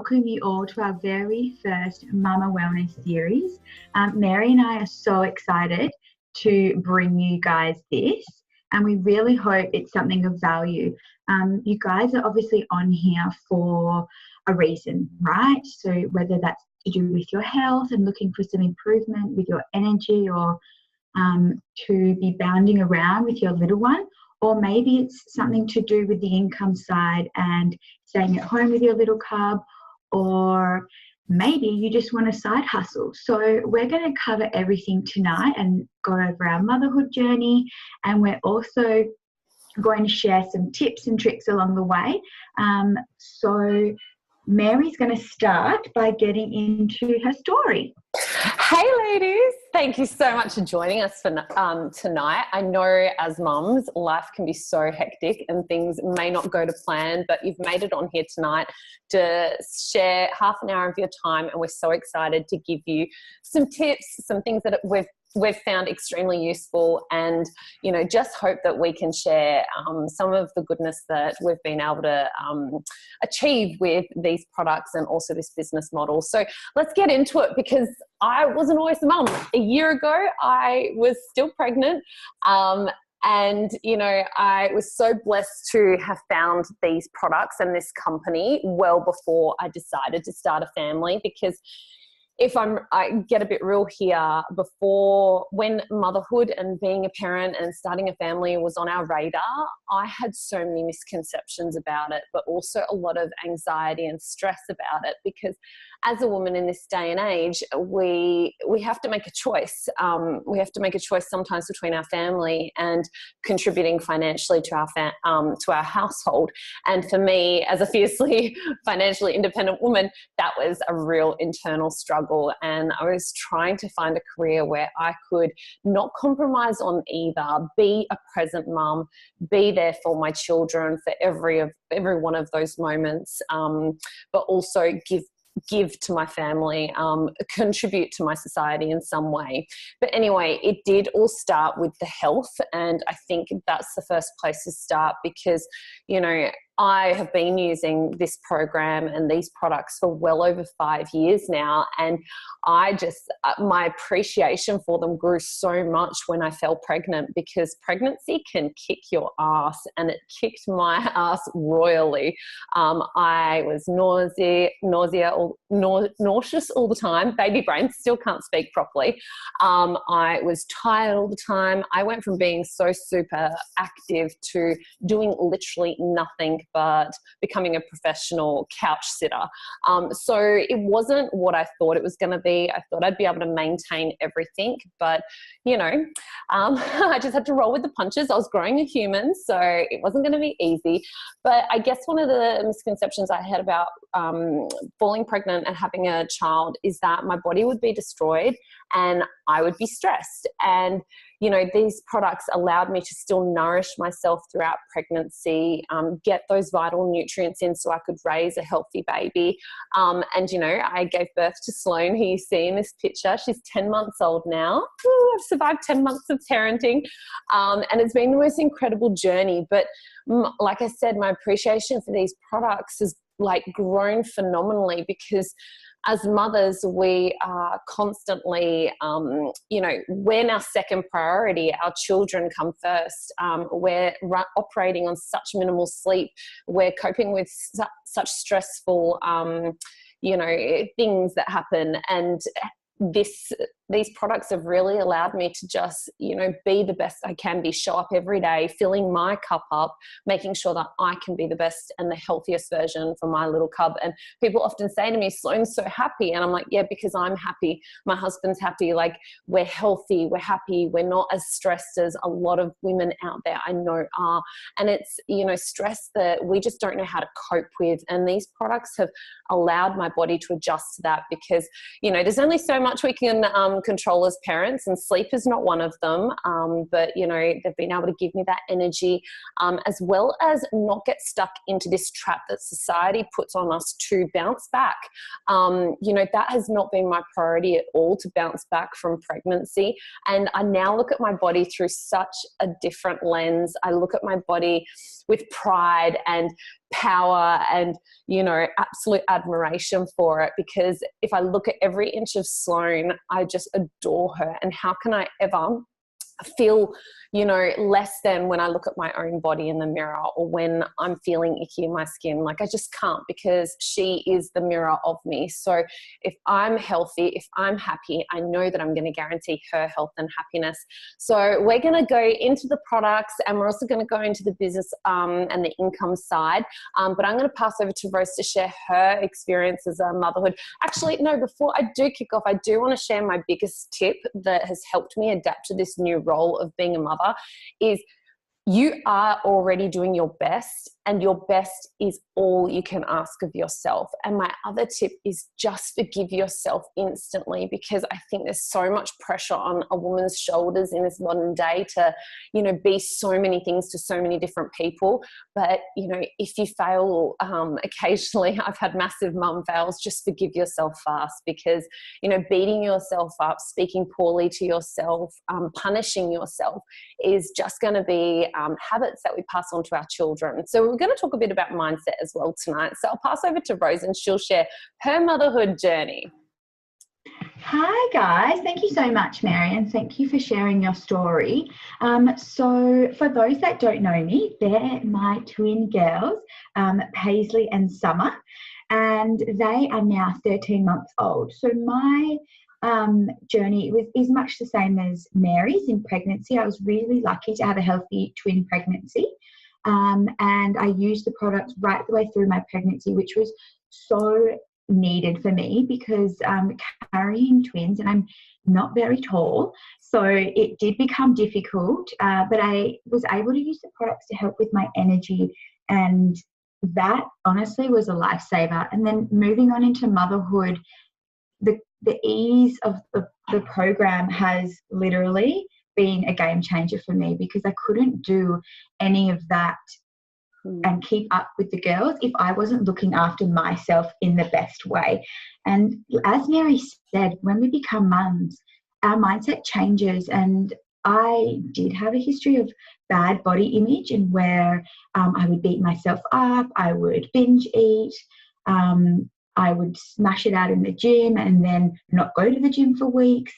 welcome you all to our very first Mama Wellness series. Mary and I are so excited to bring you guys this, and we really hope it's something of value. You guys are obviously on here for a reason, right? So whether that's to do with your health and looking for some improvement with your energy, or to be bounding around with your little one, or maybe it's something to do with the income side and staying at home with your little cub, or maybe you just want a side hustle. So we're going to cover everything tonight and go over our motherhood journey, and we're also going to share some tips and tricks along the way. So Mary's going to start by getting into her story. Hey ladies, thank you so much for joining us for tonight. I know as mums, life can be so hectic and things may not go to plan, but you've made it on here tonight to share half an hour of your time, and we're so excited to give you some tips, some things that we've found extremely useful, and just hope that we can share some of the goodness that we've been able to achieve with these products and also this business model. So let's get into it, because I wasn't always a mum. A year ago I was still pregnant, and I was so blessed to have found these products and this company well before I decided to start a family. Because if I get a bit real here, before, when motherhood and being a parent and starting a family was on our radar, I had so many misconceptions about it, but also a lot of anxiety and stress about it, because as a woman in this day and age, we have to make a choice. We have to make a choice sometimes between our family and contributing financially to our household. And for me, as a fiercely financially independent woman, that was a real internal struggle. And I was trying to find a career where I could not compromise on either, be a present mum, be there for my children for every one of those moments, but also give to my family, contribute to my society in some way. But anyway, it did all start with the health, and I think that's the first place to start, because I have been using this program and these products for well over 5 years now, and my appreciation for them grew so much when I fell pregnant, because pregnancy can kick your ass, and it kicked my ass royally. I was nauseous all the time. Baby brain, still can't speak properly. I was tired all the time. I went from being so super active to doing literally nothing but becoming a professional couch sitter. So it wasn't what I thought it was going to be. I thought I'd be able to maintain everything, but I just had to roll with the punches. I was growing a human, so it wasn't going to be easy. But I guess one of the misconceptions I had about falling pregnant and having a child is that my body would be destroyed and I would be stressed. And these products allowed me to still nourish myself throughout pregnancy, get those vital nutrients in so I could raise a healthy baby. And I gave birth to Sloane, who you see in this picture. She's 10 months old now. Ooh, I've survived 10 months of parenting. And it's been the most incredible journey. But like I said, my appreciation for these products has grown phenomenally, because as mothers, we are constantly, we're our second priority. Our children come first. We're operating on such minimal sleep. We're coping with such stressful, things that happen. And these products have really allowed me to just, be the best I can be, show up every day, filling my cup up, making sure that I can be the best and the healthiest version for my little cub. And people often say to me, Sloane's so happy. And I'm like, yeah, because I'm happy. My husband's happy. We're healthy. We're happy. We're not as stressed as a lot of women out there I know are. And it's, stress that we just don't know how to cope with. And these products have allowed my body to adjust to that, because, there's only so much we can control as parents, and sleep is not one of them. But they've been able to give me that energy, as well as not get stuck into this trap that society puts on us to bounce back. That has not been my priority at all, to bounce back from pregnancy. And I now look at my body through such a different lens. I look at my body with pride, and power and, you know, absolute admiration for it, because if I look at every inch of Sloane, I just adore her. And how can I ever feel, you know, less than when I look at my own body in the mirror, or when I'm feeling icky in my skin? Like, I just can't, because she is the mirror of me. So if I'm healthy, if I'm happy, I know that I'm going to guarantee her health and happiness. So we're going to go into the products, and we're also going to go into the business and the income side. But I'm going to pass over to Rose to share her experience as a motherhood. Actually, no, before I do kick off, I do want to share my biggest tip that has helped me adapt to this new role of being a mother. Is you are already doing your best, and your best is all you can ask of yourself. And my other tip is just forgive yourself instantly, because I think there's so much pressure on a woman's shoulders in this modern day to, you know, be so many things to so many different people. But, you know, if you fail occasionally, I've had massive mum fails, just forgive yourself fast, because, you know, beating yourself up, speaking poorly to yourself, punishing yourself is just going to be habits that we pass on to our children. So we're going to talk a bit about mindset as well tonight. So I'll pass over to Rose, and she'll share her motherhood journey. Hi guys, thank you so much, Mary, and thank you for sharing your story. So for those that don't know me, they're my twin girls, Paisley and Summer, and they are now 13 months old. So my journey is much the same as Mary's in pregnancy. I was really lucky to have a healthy twin pregnancy, and I used the products right the way through my pregnancy, which was so needed for me, because carrying twins, and I'm not very tall, so it did become difficult, but I was able to use the products to help with my energy, and that honestly was a lifesaver. And then moving on into motherhood, the ease of the program has literally been a game changer for me, because I couldn't do any of that and keep up with the girls if I wasn't looking after myself in the best way. And as Mary said, when we become mums, our mindset changes. And I did have a history of bad body image, and where I would beat myself up, I would binge eat, I would smash it out in the gym and then not go to the gym for weeks.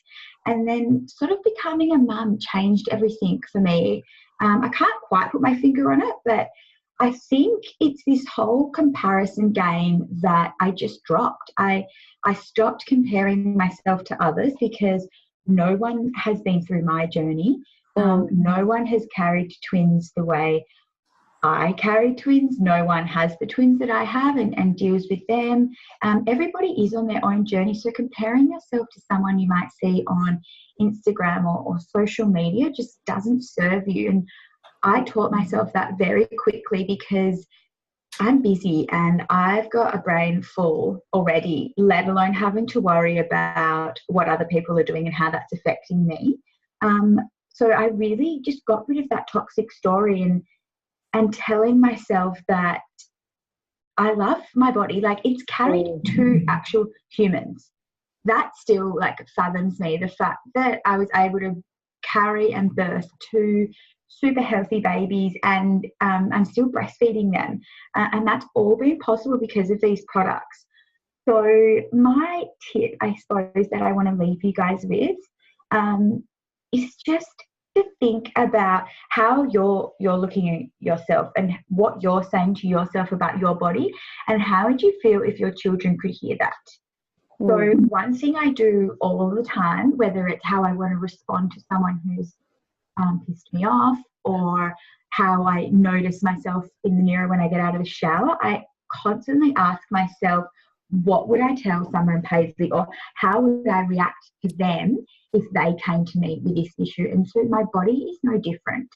And then sort of becoming a mum changed everything for me. I can't quite put my finger on it, but I think it's this whole comparison game that I just dropped. I stopped comparing myself to others, because no one has been through my journey. No one has carried twins the way I carry twins. No one has the twins that I have and deals with them. Everybody is on their own journey. So comparing yourself to someone you might see on Instagram or social media just doesn't serve you. And I taught myself that very quickly, because I'm busy and I've got a brain full already, let alone having to worry about what other people are doing and how that's affecting me. So I really just got rid of that toxic story and telling myself that I love my body. Like, it's carried two actual humans. That still like fathoms me. The fact that I was able to carry and birth two super healthy babies, and I'm still breastfeeding them. And that's all been possible because of these products. So my tip, I suppose, that I want to leave you guys with is just to think about how you're looking at yourself and what you're saying to yourself about your body, and how would you feel if your children could hear that. So one thing I do all the time, whether it's how I want to respond to someone who's pissed me off, or how I notice myself in the mirror when I get out of the shower, I constantly ask myself, what would I tell Summer and Paisley, or how would I react to them if they came to me with this issue? And so my body is no different.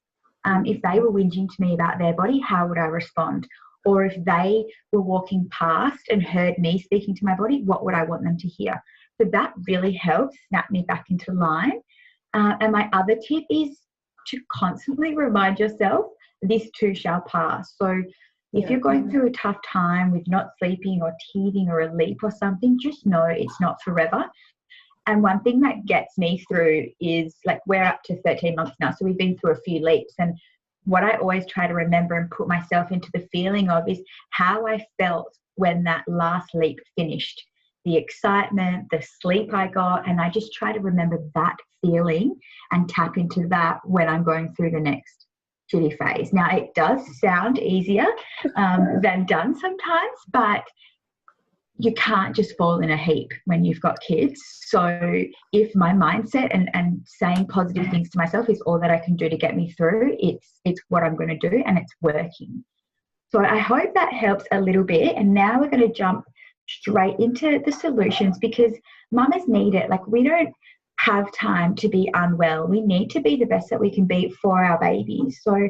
If they were whinging to me about their body, how would I respond? Or if they were walking past and heard me speaking to my body, what would I want them to hear? So that really helps snap me back into line. And my other tip is to constantly remind yourself, this too shall pass. So if you're going through a tough time with not sleeping or teething or a leak or something, just know it's not forever. And one thing that gets me through is, like, we're up to 13 months now, so we've been through a few leaps, and what I always try to remember and put myself into the feeling of is how I felt when that last leap finished. The excitement, the sleep I got, and I just try to remember that feeling and tap into that when I'm going through the next shitty phase. Now, it does sound easier than done sometimes, but you can't just fall in a heap when you've got kids. So if my mindset and saying positive things to myself is all that I can do to get me through, it's what I'm going to do, and it's working. So I hope that helps a little bit. And now we're going to jump straight into the solutions, because mamas need it. Like, we don't have time to be unwell. We need to be the best that we can be for our babies. So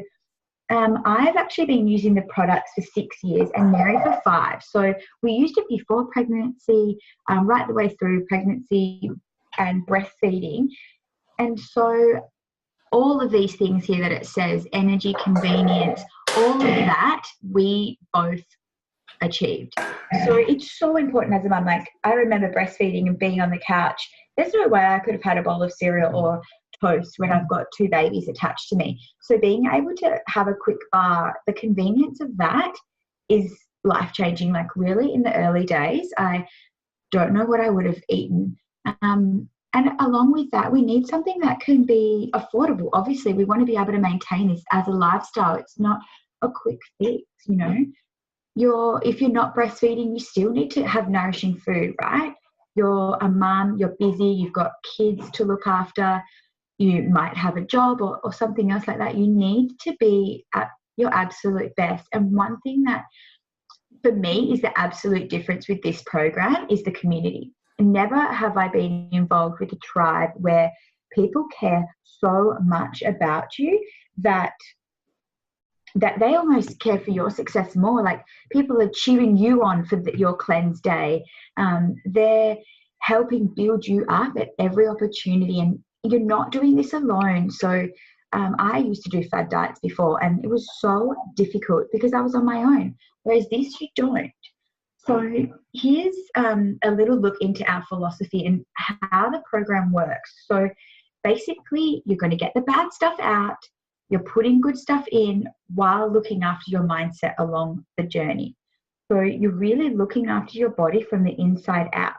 I've actually been using the products for 6 years and Mary for 5. So we used it before pregnancy, right the way through pregnancy and breastfeeding. And so all of these things here that it says, energy, convenience, all of that, we both achieved. So it's so important as a mum. Like, I remember breastfeeding and being on the couch. There's no way I could have had a bowl of cereal or toast when I've got 2 babies attached to me. So being able to have a quick bar, the convenience of that is life-changing. Like, really, in the early days, I don't know what I would have eaten. And along with that, we need something that can be affordable. Obviously, we want to be able to maintain this as a lifestyle. It's not a quick fix, you know. If you're not breastfeeding, you still need to have nourishing food, right? You're a mum, you're busy, you've got kids to look after, you might have a job or something else like that. You need to be at your absolute best. And one thing that, for me, is the absolute difference with this program is the community. Never have I been involved with a tribe where people care so much about you that they almost care for your success more. Like, people are cheering you on for your cleanse day. They're helping build you up at every opportunity, and you're not doing this alone. So I used to do fad diets before, and it was so difficult because I was on my own, whereas this, you don't. So here's a little look into our philosophy and how the program works. So basically, you're going to get the bad stuff out. You're putting good stuff in while looking after your mindset along the journey. So you're really looking after your body from the inside out.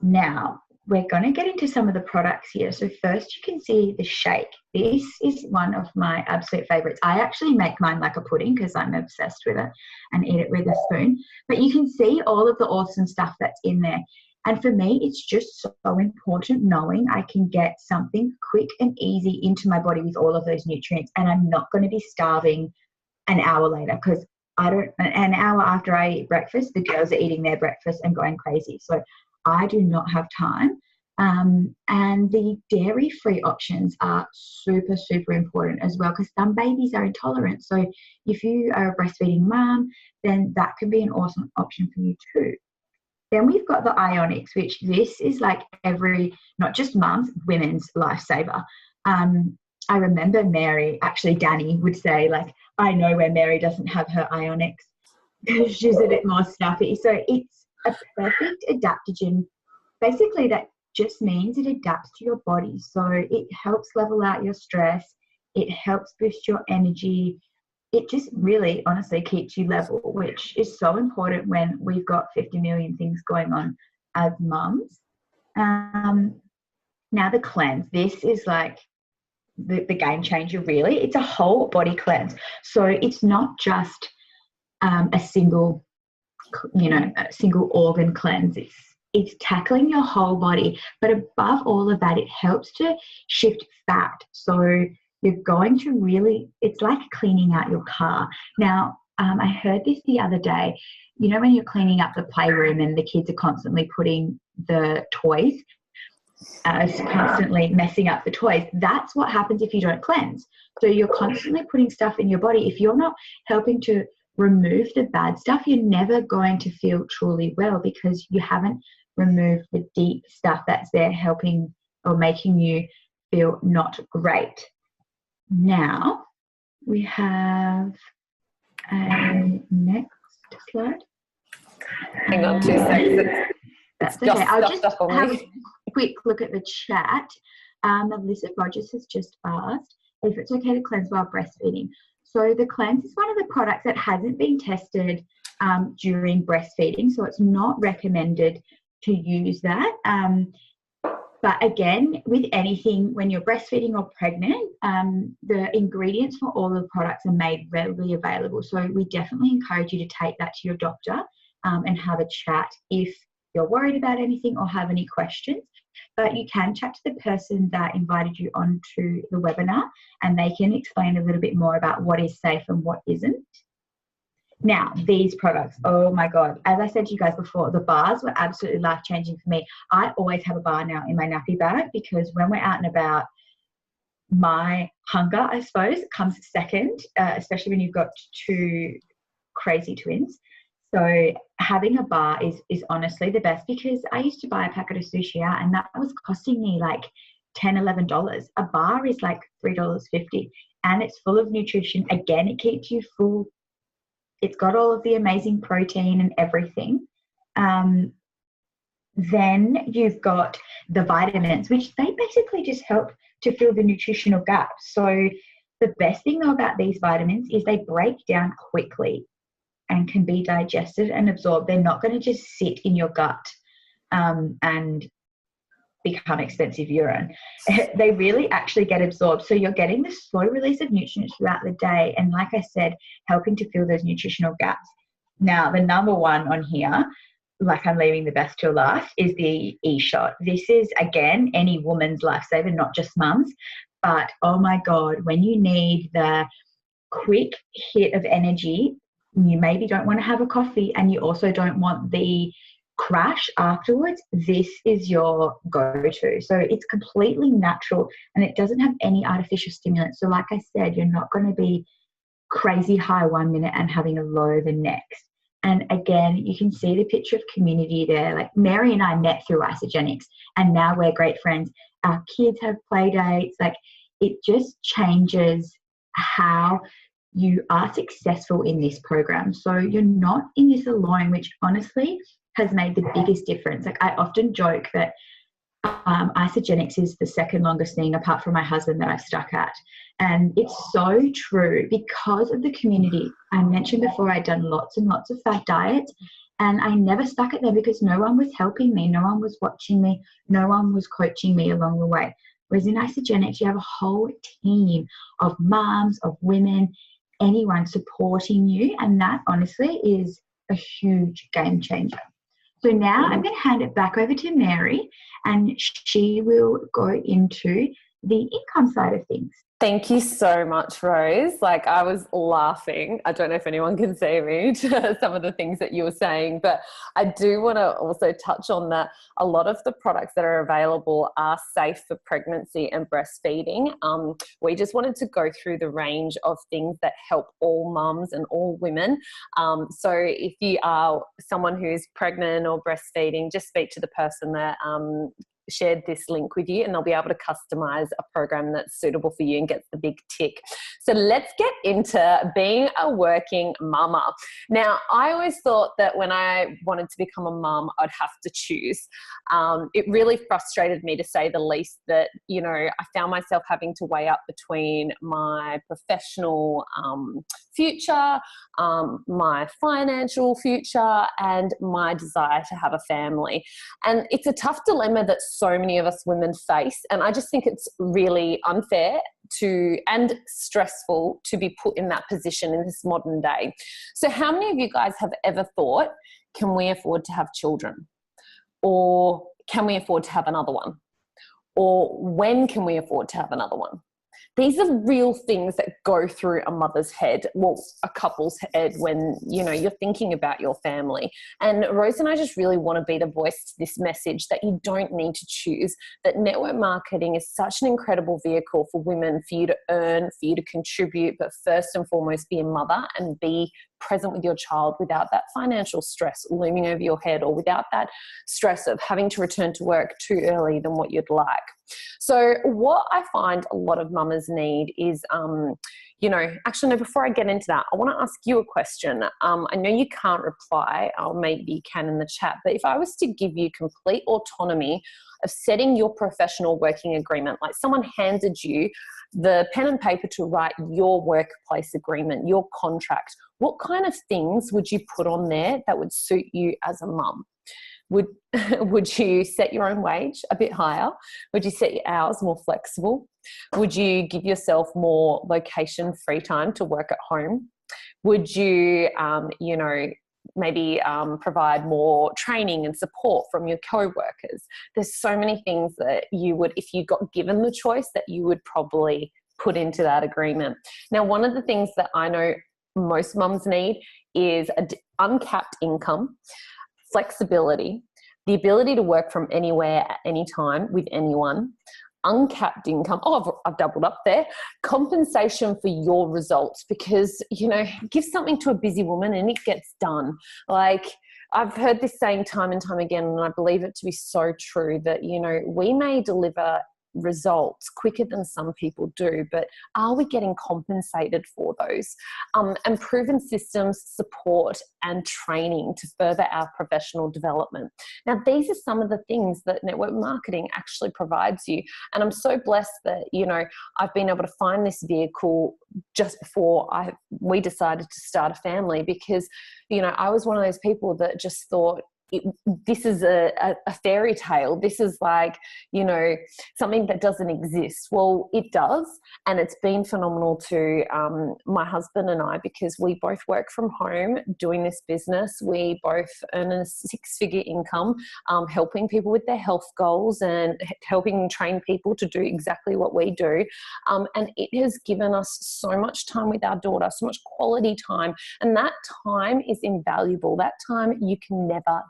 Now, we're going to get into some of the products here. So first, you can see the shake. This is one of my absolute favorites. I actually make mine like a pudding because I'm obsessed with it and eat it with a spoon. But you can see all of the awesome stuff that's in there. And for me, it's just so important knowing I can get something quick and easy into my body with all of those nutrients, and I'm not going to be starving an hour later, because an hour after I eat breakfast, the girls are eating their breakfast and going crazy. So I do not have time. And the dairy-free options are super, super important as well, because some babies are intolerant. So if you are a breastfeeding mom, then that can be an awesome option for you too. Then we've got the ionics, which this is like not just mums, women's lifesaver. I remember Mary, actually Danny would say, like, I know where Mary doesn't have her ionics because she's a bit more stuffy. So it's a perfect adaptogen. Basically, that just means it adapts to your body. So it helps level out your stress. It helps boost your energy. It just really, honestly, keeps you level, which is so important when we've got 50 million things going on as mums. Now the cleanse. This is like the game changer, really. It's a whole body cleanse. So it's not just a single organ cleanse. It's tackling your whole body. But above all of that, it helps to shift fat. So you're going to really, it's like cleaning out your car. Now, I heard this the other day. You know, when you're cleaning up the playroom and the kids are constantly putting the toys, constantly messing up the toys, that's what happens if you don't cleanse. So you're constantly putting stuff in your body. If you're not helping to remove the bad stuff, you're never going to feel truly well, because you haven't removed the deep stuff that's there helping or making you feel not great. Now we have a next slide. Hang on 2 seconds. That's okay. I'll just have a quick look at the chat. Melissa Rogers has just asked, if it's okay to cleanse while breastfeeding. So the cleanse is one of the products that hasn't been tested during breastfeeding, so it's not recommended to use that. But again, with anything, when you're breastfeeding or pregnant, the ingredients for all the products are made readily available. So we definitely encourage you to take that to your doctor and have a chat if you're worried about anything or have any questions. But you can chat to the person that invited you onto the webinar, and they can explain a little bit more about what is safe and what isn't. Now, these products, oh my God, as I said to you guys before, the bars were absolutely life-changing for me. I always have a bar now in my nappy bag, because when we're out and about, my hunger, I suppose, comes second, especially when you've got two crazy twins. So having a bar is honestly the best, because I used to buy a packet of sushi out and that was costing me like $10, $11. A bar is like $3.50 and it's full of nutrition. Again, it keeps you full. It's got all of the amazing protein and everything. Then you've got the vitamins, which they basically just help to fill the nutritional gap. So the best thing though about these vitamins is they break down quickly and can be digested and absorbed. They're not going to just sit in your gut and become expensive urine. They really actually get absorbed. So you're getting the slow release of nutrients throughout the day. And like I said, helping to fill those nutritional gaps. Now, the number one on here, like I'm leaving the best till last, is the E-shot. This is, again, any woman's lifesaver, not just mums. But, oh my God, when you need the quick hit of energy, you maybe don't want to have a coffee and you also don't want the crash afterwards, this is your go-to. So it's completely natural and it doesn't have any artificial stimulants. So like I said, you're not going to be crazy high 1 minute and having a low the next. And again, you can see the picture of community there. Like Mary and I met through Isogenics and now we're great friends. Our kids have play dates. Like it just changes how you are successful in this program. So you're not in this alone, which honestly has made the biggest difference. Like I often joke that Isogenics is the second longest thing apart from my husband that I've stuck at. And it's so true because of the community. I mentioned before I'd done lots and lots of fat diets and I never stuck it there because no one was helping me. No one was watching me. No one was coaching me along the way. Whereas in Isogenics, you have a whole team of moms, of women, anyone supporting you. And that honestly is a huge game changer. So now I'm going to hand it back over to Mary and she will go into the income side of things. Thank you so much, Rose. Like I was laughing. I don't know if anyone can see me to some of the things that you were saying, but I do want to also touch on that a lot of the products that are available are safe for pregnancy and breastfeeding. We just wanted to go through the range of things that help all mums and all women. So if you are someone who's pregnant or breastfeeding, just speak to the person that shared this link with you and they'll be able to customize a program that's suitable for you and gets the big tick. So let's get into being a working mama. Now, I always thought that when I wanted to become a mum, I'd have to choose. It really frustrated me, to say the least, that, you know, I found myself having to weigh up between my professional future, my financial future, and my desire to have a family. And it's a tough dilemma that so many of us women face. And I just think it's really unfair and stressful to be put in that position in this modern day. So how many of you guys have ever thought, can we afford to have children? Or can we afford to have another one? Or when can we afford to have another one? These are real things that go through a mother's head, well, a couple's head, when, you know, you're thinking about your family. And Rose and I just really want to be the voice to this message that you don't need to choose, that network marketing is such an incredible vehicle for women, for you to earn, for you to contribute, but first and foremost, be a mother and be present with your child without that financial stress looming over your head, or without that stress of having to return to work too early than what you'd like. So what I find a lot of mamas need is, actually, no, before I get into that, I want to ask you a question. I know you can't reply, or maybe you can in the chat, but if I was to give you complete autonomy of setting your professional working agreement, like someone handed you the pen and paper to write your workplace agreement, your contract, what kind of things would you put on there that would suit you as a mum? Would you set your own wage a bit higher? Would you set your hours more flexible? Would you give yourself more location free time to work at home? Would you, maybe provide more training and support from your co-workers? There's so many things that you would, if you got given the choice, that you would probably put into that agreement. Now, one of the things that I know most mums need is uncapped income, flexibility, the ability to work from anywhere at any time with anyone, uncapped income. Oh, I've doubled up there. Compensation for your results, because, give something to a busy woman and it gets done. Like, I've heard this saying time and time again, and I believe it to be so true, that, we may deliver results quicker than some people do, but are we getting compensated for those? And proven systems, support and training to further our professional development. Now, these are some of the things that network marketing actually provides you. And I'm so blessed that, I've been able to find this vehicle just before we decided to start a family, because, I was one of those people that just thought, this is a fairy tale. This is like, something that doesn't exist. Well, it does. And it's been phenomenal to my husband and I, because we both work from home doing this business. We both earn a 6-figure income, helping people with their health goals and helping train people to do exactly what we do. And it has given us so much time with our daughter, so much quality time. And that time is invaluable. That time you can never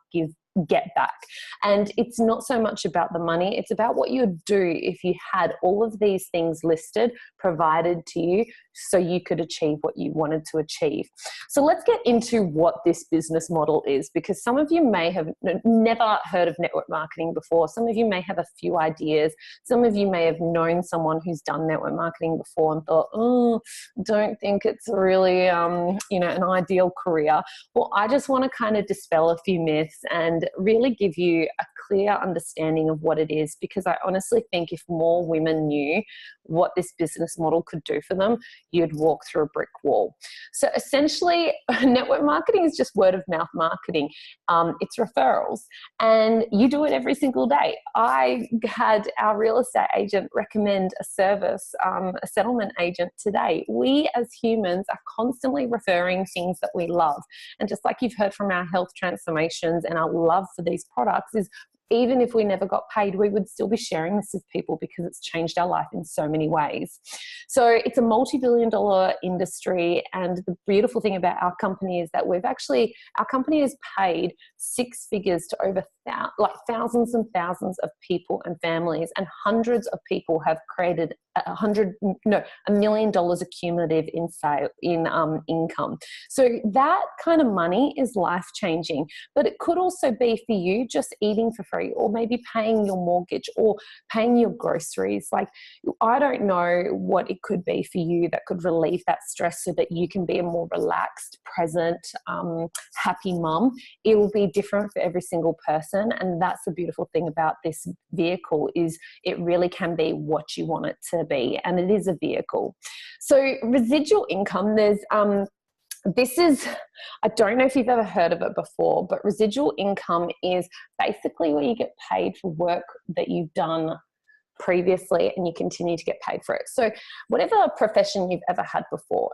get back. And it's not so much about the money, it's about what you would do if you had all of these things listed, provided to you, so you could achieve what you wanted to achieve. So let's get into what this business model is, because some of you may have never heard of network marketing before. Some of you may have a few ideas. Some of you may have known someone who's done network marketing before and thought, don't think it's really, an ideal career. Well, I just want to kind of dispel a few myths and really give you a clear understanding of what it is, because I honestly think if more women knew what this business model could do for them, you'd walk through a brick wall. So essentially, network marketing is just word of mouth marketing. It's referrals, and you do it every single day. I had our real estate agent recommend a service, a settlement agent today. We as humans are constantly referring things that we love. And just like you've heard from our health transformations and our love for these products, is even if we never got paid, we would still be sharing this with people because it's changed our life in so many ways. So it's a multi-billion-dollar industry. And the beautiful thing about our company is that our company has paid 6 figures to over thousands and thousands of people and families, and hundreds of people have created $1 million accumulative in income. So that kind of money is life-changing, but it could also be for you just eating for free, or maybe paying your mortgage, or paying your groceries. Like, I don't know what it could be for you that could relieve that stress so that you can be a more relaxed, present, happy mum. It will be different for every single person. And that's the beautiful thing about this vehicle, is it really can be what you want it to be, and it is a vehicle. So residual income, I don't know if you've ever heard of it before, but residual income is basically where you get paid for work that you've done previously and you continue to get paid for it. So whatever profession you've ever had before,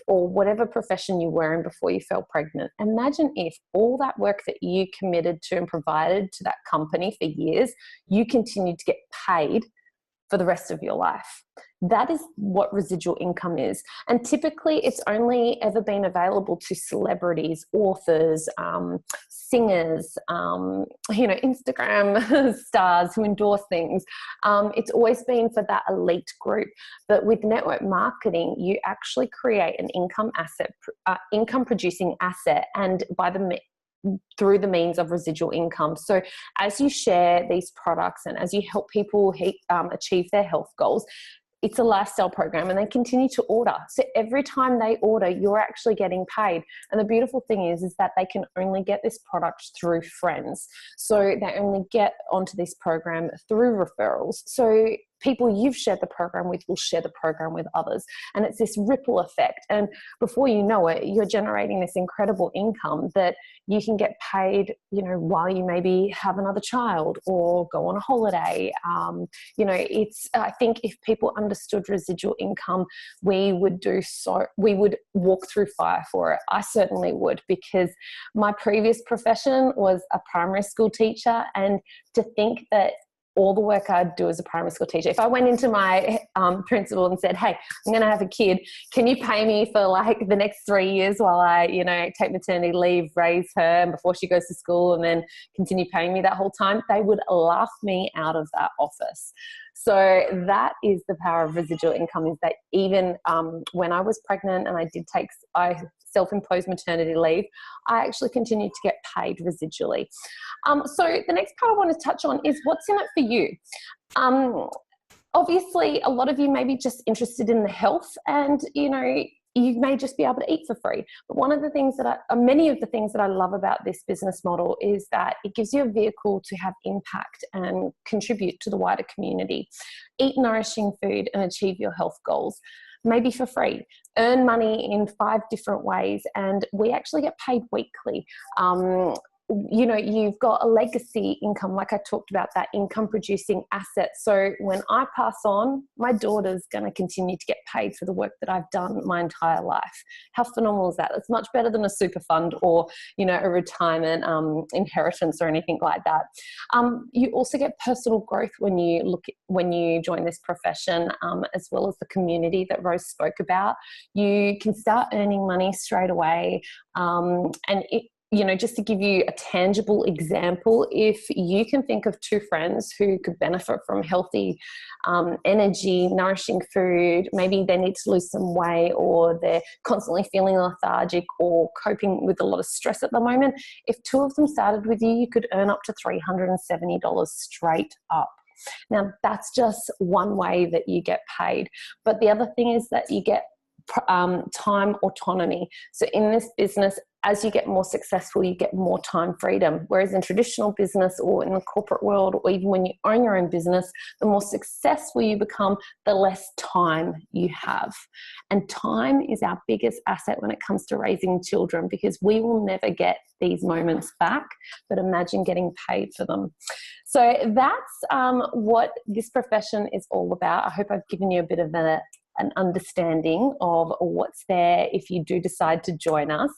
or whatever profession you were in before you fell pregnant, imagine if all that work that you committed to and provided to that company for years, you continued to get paid for the rest of your life. That is what residual income is. And typically it's only ever been available to celebrities, authors, singers, Instagram stars who endorse things. It's always been for that elite group. But with network marketing, you actually create an income producing asset, and through the means of residual income. So as you share these products and as you help people achieve their health goals, it's a lifestyle program, and they continue to order. So every time they order, you're actually getting paid. And the beautiful thing is that they can only get this product through friends. So they only get onto this program through referrals. So people you've shared the program with will share the program with others. And it's this ripple effect. And before you know it, you're generating this incredible income that you can get paid, you know, while you maybe have another child or go on a holiday. You know, I think if people understood residual income, we would walk through fire for it. I certainly would, because my previous profession was a primary school teacher, and to think that all the work I'd do as a primary school teacher, if I went into my principal and said, hey, I'm going to have a kid, can you pay me for like the next 3 years while I, you know, take maternity leave, raise her, and before she goes to school, and then continue paying me that whole time? They would laugh me out of that office. So that is the power of residual income, is that even when I was pregnant and I self-imposed maternity leave, I actually continued to get paid residually. So the next part I want to touch on is what's in it for you. Obviously, a lot of you may be just interested in the health, and, you know, you may just be able to eat for free. But many of the things that I love about this business model is that it gives you a vehicle to have impact and contribute to the wider community. Eat nourishing food and achieve your health goals, maybe for free. Earn money in 5 different ways, and we actually get paid weekly. You know, you've got a legacy income, like I talked about, that income producing asset. So when I pass on, my daughter's going to continue to get paid for the work that I've done my entire life. How phenomenal is that? It's much better than a super fund or, you know, a retirement inheritance or anything like that. You also get personal growth when you join this profession, as well as the community that Rose spoke about. You can start earning money straight away, you know, just to give you a tangible example, if you can think of 2 friends who could benefit from healthy energy, nourishing food, maybe they need to lose some weight, or they're constantly feeling lethargic or coping with a lot of stress at the moment, if 2 of them started with you, you could earn up to $370 straight up. Now, that's just one way that you get paid. But the other thing is that you get time autonomy. So in this business, as you get more successful, you get more time freedom. Whereas in traditional business or in the corporate world, or even when you own your own business, the more successful you become, the less time you have. And time is our biggest asset when it comes to raising children, because we will never get these moments back, but imagine getting paid for them. So that's what this profession is all about. I hope I've given you a bit of an understanding of what's there if you do decide to join us.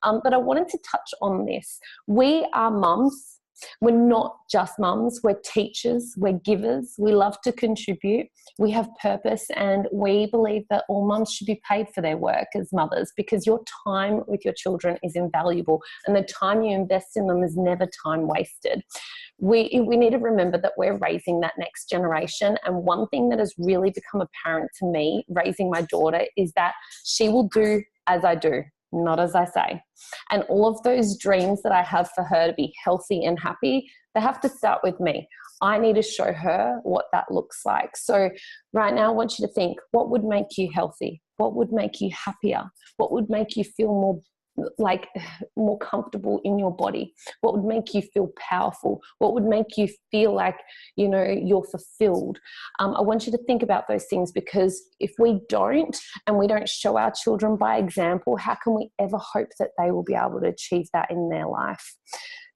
But I wanted to touch on this. We are mums. We're not just mums, we're teachers, we're givers, we love to contribute, we have purpose, and we believe that all mums should be paid for their work as mothers, because your time with your children is invaluable, and the time you invest in them is never time wasted. We need to remember that we're raising that next generation, and one thing that has really become apparent to me raising my daughter is that she will do as I do, not as I say. And all of those dreams that I have for her to be healthy and happy, they have to start with me. I need to show her what that looks like. So right now I want you to think, what would make you healthy? What would make you happier? What would make you feel more comfortable in your body? What would make you feel powerful? What would make you feel like, you know, you're fulfilled? I want you to think about those things, because if we don't, and we don't show our children by example, how can we ever hope that they will be able to achieve that in their life?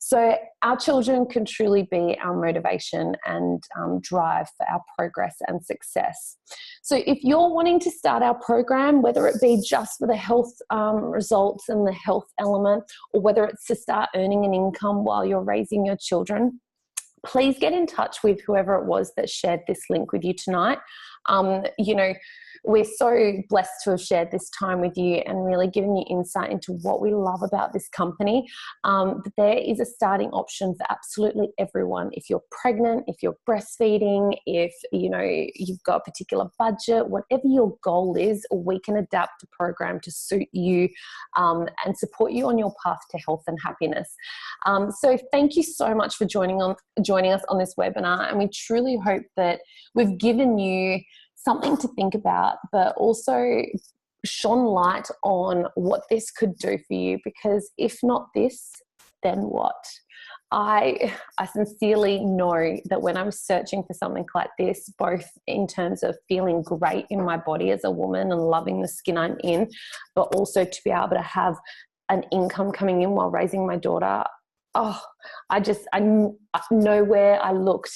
So our children can truly be our motivation and drive for our progress and success. So if you're wanting to start our program, whether it be just for the health results and the health element, or whether it's to start earning an income while you're raising your children, please get in touch with whoever it was that shared this link with you tonight. You know, we're so blessed to have shared this time with you and really given you insight into what we love about this company. But there is a starting option for absolutely everyone. If you're pregnant, if you're breastfeeding, if, you know, you've got a particular budget, whatever your goal is, we can adapt a program to suit you and support you on your path to health and happiness. So thank you so much for joining us on this webinar, and we truly hope that we've given you something to think about, but also shone light on what this could do for you, because if not this, then what? I sincerely know that when I'm searching for something like this, both in terms of feeling great in my body as a woman and loving the skin I'm in, but also to be able to have an income coming in while raising my daughter, nowhere I looked,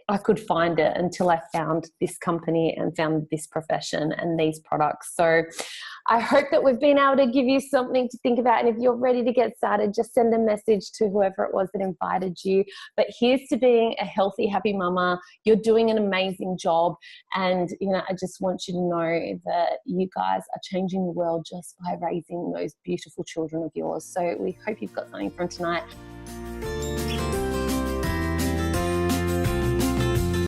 I could find it until I found this company and found this profession and these products. So I hope that we've been able to give you something to think about. And if you're ready to get started, just send a message to whoever it was that invited you. But here's to being a healthy, happy mama. You're doing an amazing job. And, I just want you to know that you guys are changing the world just by raising those beautiful children of yours. So we hope you've got something from tonight.